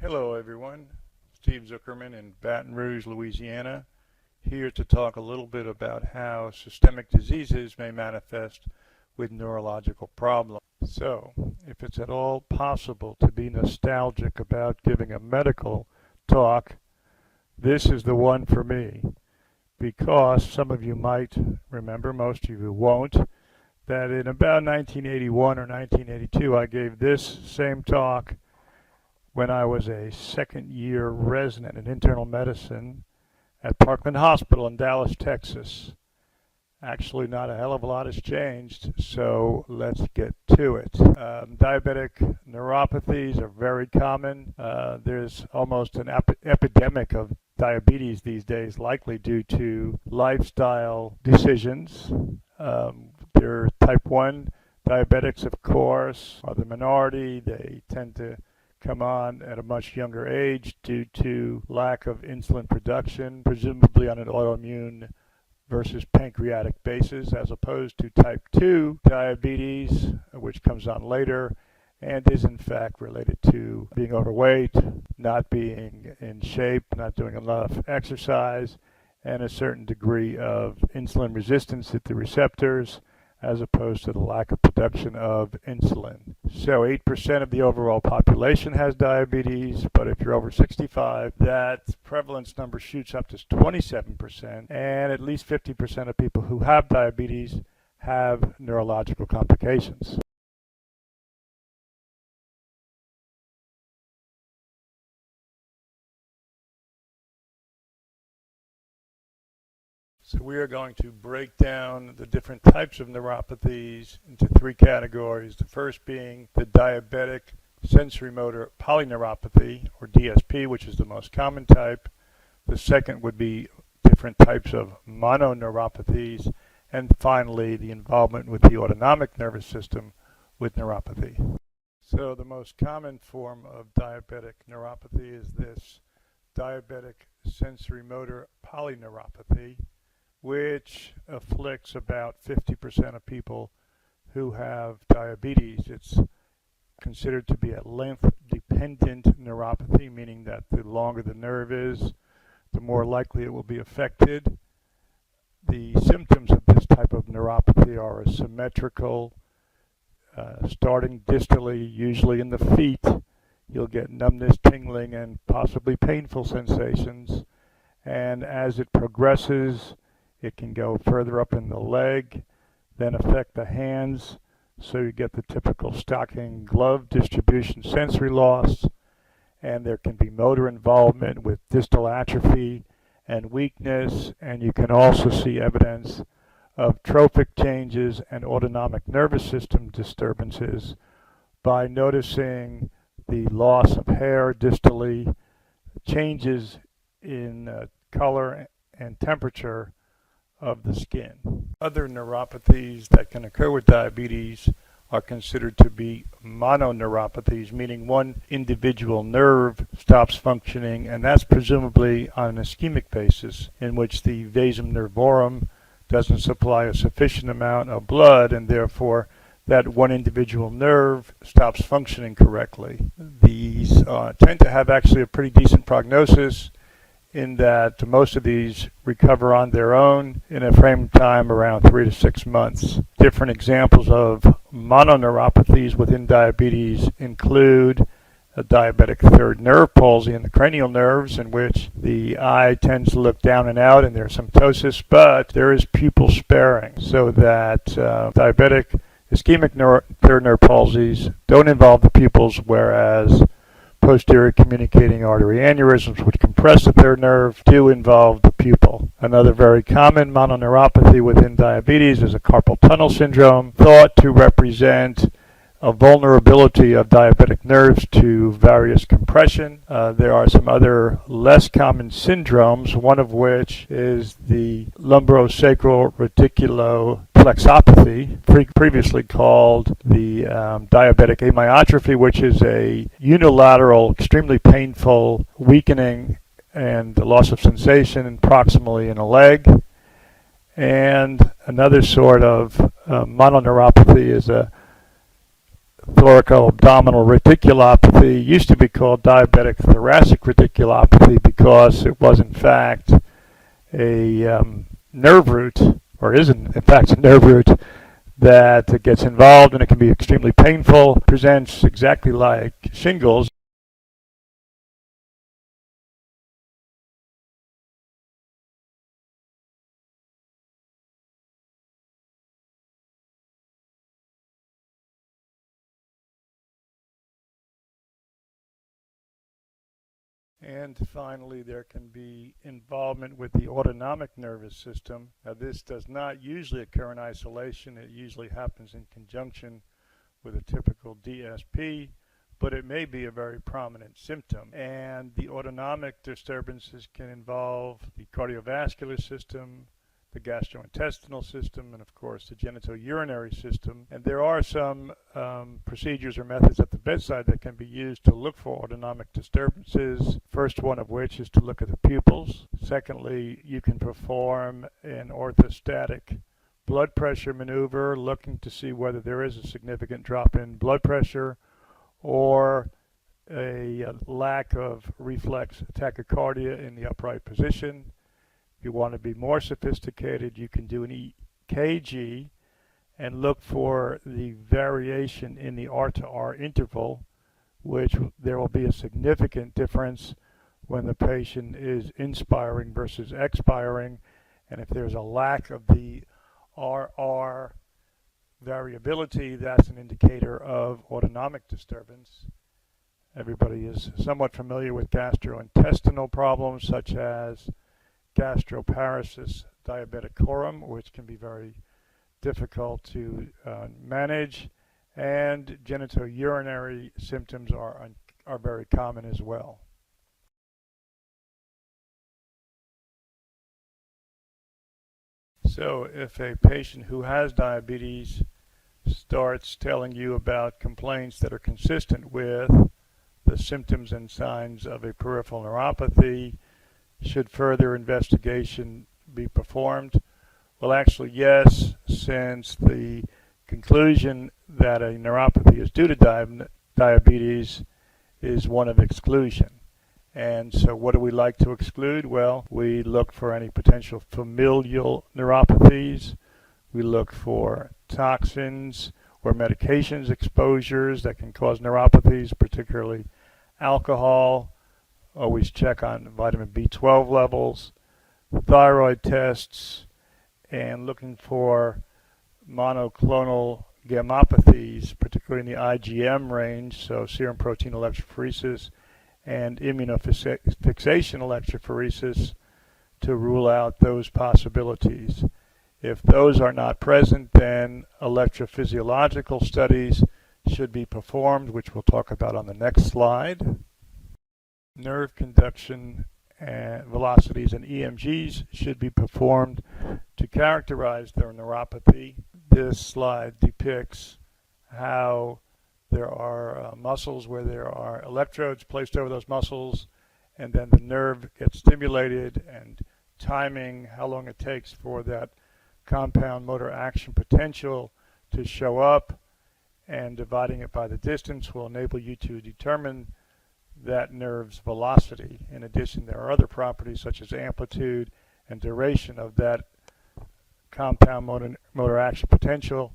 Hello everyone, Steve Zuckerman in Baton Rouge, Louisiana, here to talk a little bit about how systemic diseases may manifest with neurological problems. So, if it's at all possible to be nostalgic about giving a medical talk, this is the one for me, because some of you might remember, most of you won't, that in about 1981 or 1982 I gave this same talk when I was a second-year resident in internal medicine at Parkland Hospital in Dallas, Texas. Actually, not a hell of a lot has changed, so let's get to it. Diabetic neuropathies are very common. There's almost an epidemic of diabetes these days, likely due to lifestyle decisions. There are type 1 diabetics, of course, are the minority. They tend to come on at a much younger age due to lack of insulin production, presumably on an autoimmune versus pancreatic basis, as opposed to type 2 diabetes, which comes on later and is in fact related to being overweight, not being in shape, not doing enough exercise, and a certain degree of insulin resistance at the receptors, as opposed to the lack of production of insulin. So 8% of the overall population has diabetes, but if you're over 65, that prevalence number shoots up to 27%, and at least 50% of people who have diabetes have neurological complications. So we are going to break down the different types of neuropathies into three categories. The first being the diabetic sensory-motor polyneuropathy, or DSP, which is the most common type. The second would be different types of mononeuropathies. And finally, the involvement with the autonomic nervous system with neuropathy. So the most common form of diabetic neuropathy is this diabetic sensory-motor polyneuropathy, which afflicts about 50% of people who have diabetes. It's considered to be a length-dependent neuropathy, meaning that the longer the nerve is, the more likely it will be affected. The symptoms of this type of neuropathy are symmetrical, starting distally, usually in the feet. You'll get numbness, tingling, and possibly painful sensations. And as it progresses, it can go further up in the leg, then affect the hands, so you get the typical stocking glove distribution sensory loss, and there can be motor involvement with distal atrophy and weakness, and you can also see evidence of trophic changes and autonomic nervous system disturbances by noticing the loss of hair distally, changes in color and temperature of the skin. Other neuropathies that can occur with diabetes are considered to be mononeuropathies, meaning one individual nerve stops functioning, and that's presumably on an ischemic basis, in which the vasum nervorum doesn't supply a sufficient amount of blood, and therefore that one individual nerve stops functioning correctly. These tend to have actually a pretty decent prognosis, in that most of these recover on their own in a frame of time around 3 to 6 months. Different examples of mononeuropathies within diabetes include a diabetic third nerve palsy in the cranial nerves, in which the eye tends to look down and out and there's some ptosis, but there is pupil sparing, so that diabetic ischemic third nerve palsies don't involve the pupils, whereas posterior communicating artery aneurysms, which compress the third nerve, do involve the pupil. Another very common mononeuropathy within diabetes is a carpal tunnel syndrome, thought to represent a vulnerability of diabetic nerves to various compression. There are some other less common syndromes, one of which is the lumbosacral reticuloplexopathy, previously called the diabetic amyotrophy, which is a unilateral, extremely painful weakening and loss of sensation proximally in a leg. And another sort of mononeuropathy is a thoracoabdominal radiculopathy used to be called diabetic thoracic radiculopathy because it was in fact a nerve root, or is in fact a nerve root that gets involved, and it can be extremely painful, presents exactly like shingles. And finally, there can be involvement with the autonomic nervous system. Now, this does not usually occur in isolation. It usually happens in conjunction with a typical DSP, but it may be a very prominent symptom. And the autonomic disturbances can involve the cardiovascular system, the gastrointestinal system, and of course the genitourinary system. And there are some procedures or methods at the bedside that can be used to look for autonomic disturbances. First one of which is to look at the pupils. Secondly, you can perform an orthostatic blood pressure maneuver, looking to see whether there is a significant drop in blood pressure or a lack of reflex tachycardia in the upright position. If you want to be more sophisticated, you can do an EKG and look for the variation in the R to R interval, which there will be a significant difference when the patient is inspiring versus expiring. And if there's a lack of the RR variability, that's an indicator of autonomic disturbance. Everybody is somewhat familiar with gastrointestinal problems such as gastroparesis diabeticorum, which can be very difficult to manage, and genitourinary symptoms are very common as well. So if a patient who has diabetes starts telling you about complaints that are consistent with the symptoms and signs of a peripheral neuropathy, should further investigation be performed? Well, actually, yes, since the conclusion that a neuropathy is due to diabetes is one of exclusion. And so what do we like to exclude? Well, we look for any potential familial neuropathies. We look for toxins or medications exposures that can cause neuropathies, particularly alcohol. Always check on vitamin B12 levels, thyroid tests, and looking for monoclonal gammopathies, particularly in the IgM range, so serum protein electrophoresis and immunofixation electrophoresis, to rule out those possibilities. If those are not present, then electrophysiological studies should be performed, which we'll talk about on the next slide. Nerve conduction and velocities and EMGs should be performed to characterize their neuropathy. This slide depicts how there are muscles where there are electrodes placed over those muscles, and then the nerve gets stimulated, and timing how long it takes for that compound motor action potential to show up, and dividing it by the distance will enable you to determine that nerve's velocity. In addition, there are other properties such as amplitude and duration of that compound motor action potential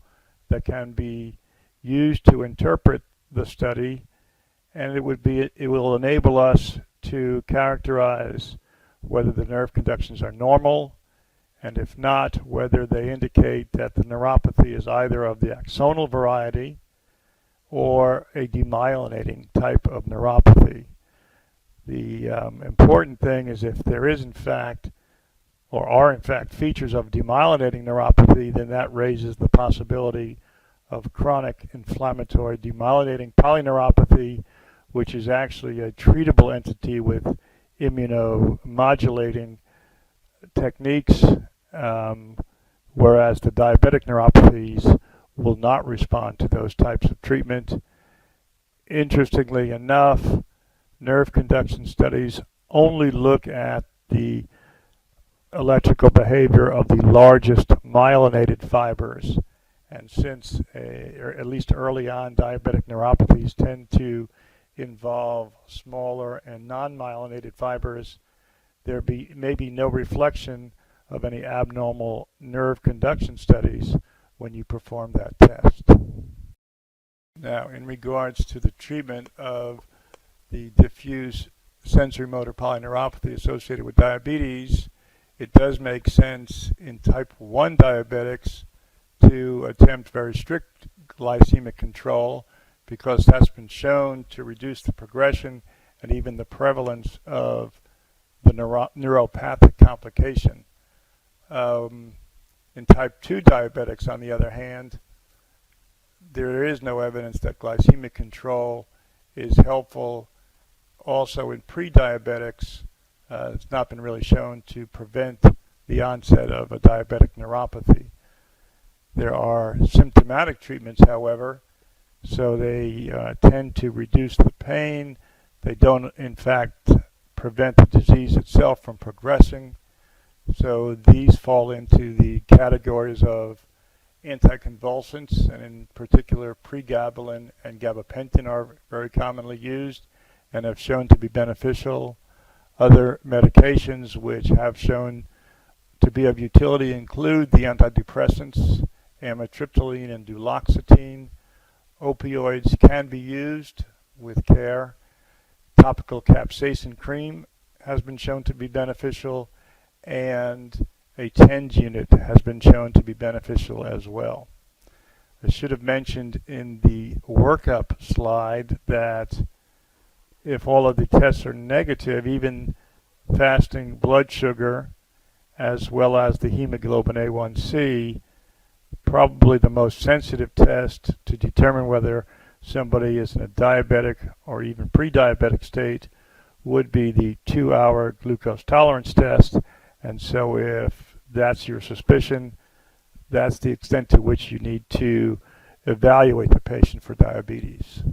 that can be used to interpret the study, and it will enable us to characterize whether the nerve conductions are normal, and if not, whether they indicate that the neuropathy is either of the axonal variety or a demyelinating type of neuropathy. The important thing is if there is in fact, or are in fact, features of demyelinating neuropathy, then that raises the possibility of chronic inflammatory demyelinating polyneuropathy, which is actually a treatable entity with immunomodulating techniques, whereas the diabetic neuropathies will not respond to those types of treatment. Interestingly enough, nerve conduction studies only look at the electrical behavior of the largest myelinated fibers, And since, or at least early on, diabetic neuropathies tend to involve smaller and non-myelinated fibers, there may be no reflection of any abnormal nerve conduction studies when you perform that test. Now, in regards to the treatment of the diffuse sensory-motor polyneuropathy associated with diabetes, it does make sense in type 1 diabetics to attempt very strict glycemic control, because that's been shown to reduce the progression and even the prevalence of the neuropathic complication. In type 2 diabetics, on the other hand, there is no evidence that glycemic control is helpful. Also in pre-diabetics, it's not been really shown to prevent the onset of a diabetic neuropathy. There are symptomatic treatments, however, so they tend to reduce the pain. They don't, in fact, prevent the disease itself from progressing. So these fall into the categories of anticonvulsants, and in particular pregabalin and gabapentin are very commonly used and have shown to be beneficial. Other medications which have shown to be of utility include the antidepressants, amitriptyline and duloxetine. Opioids can be used with care. Topical capsaicin cream has been shown to be beneficial, and a TENS unit has been shown to be beneficial as well. I should have mentioned in the workup slide that if all of the tests are negative, even fasting blood sugar as well as the hemoglobin A1C, probably the most sensitive test to determine whether somebody is in a diabetic or even pre-diabetic state would be the 2-hour glucose tolerance test. And so if that's your suspicion, that's the extent to which you need to evaluate the patient for diabetes.